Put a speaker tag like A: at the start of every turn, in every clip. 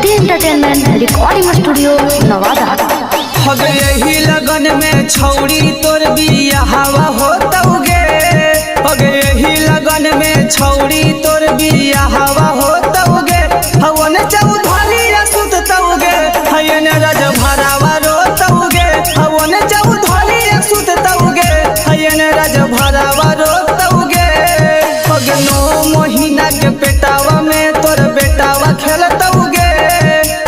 A: Ganpati entertainment recording studio Nawada.
B: हग यही लगन में छौड़ी तोर बिया हवा होतौगे। हग यही लगन में छौड़ी तोर बिया हवा होतौगे। हवन चौधरी सुततौगे हयन रज भरावा रोतौगे। हवन चौधरी सुततौगे हयन रज भरावा रोतौगे। हग 9 महीना के पेटावा में तोर बेटावा खेलतौगे।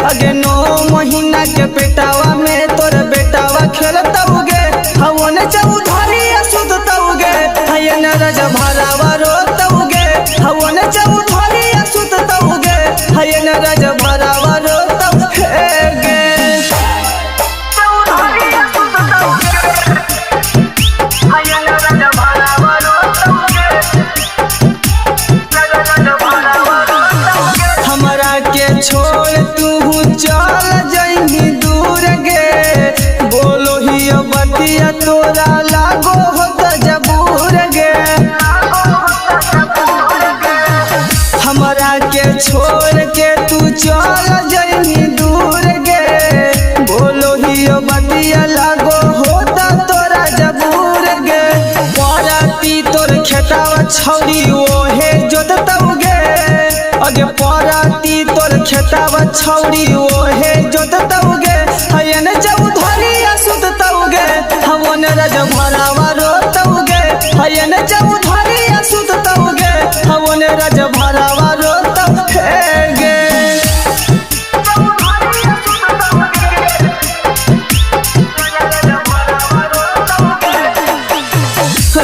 B: हग 9 महीना के पेटावा में तोर बेटावा खेलतौगे। हवन चौधरी सुततौगे हयन रज भरावा रोतौगे। हवन चौधरी सुततौगे हयन रज भरावा रोतौगे। हमरा के छोड़ तू चल जइनी दूर गे। बोलो ही बतिया तोरा लागो होत जबूर गे। हमरा के छोड़ के तू चल जइनी दूर गे। बोलो ही बतिया लागो होत तोरा जबूर गे। पराती तोर खेतावा छौरी ओहे जोततौगे। अगे पराती तोर खेतावा छौरी ओहे जोततौगे। हयन चौधरी सुततौगे हवन रज भरावा रोतौगे। हयन चौधरी सुततौगे हवन रज भरावा रोतौगे।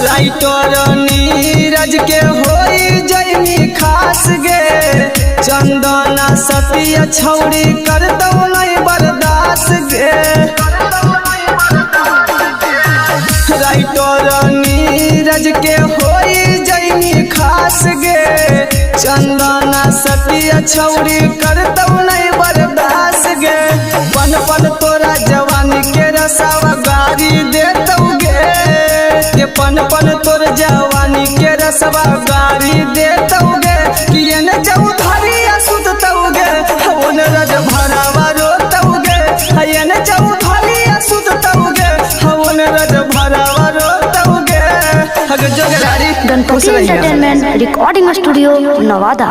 B: राइटर नीरज के होई जइनी खास गे। चंदना सतिया छौड़ी करतौ नहीं बर्दाश्त गे। राइटर नीरज के होई जइनी खास गे। चंदना सतिया छौड़ी करतौ नहीं बर्दाश्त गे। पन पन तोरा जवानी के रसावा गारी देतौगे। के पन पन तोर जवानी के रसवा गारी देतौगे। कियन चौधरी सुततौगे हवन रज भरावा रोतौगे। हयन चौधरी सुततौगे हवन रज भरावा रोतौगे।
A: Ganpati entertainment recording studio Nawada.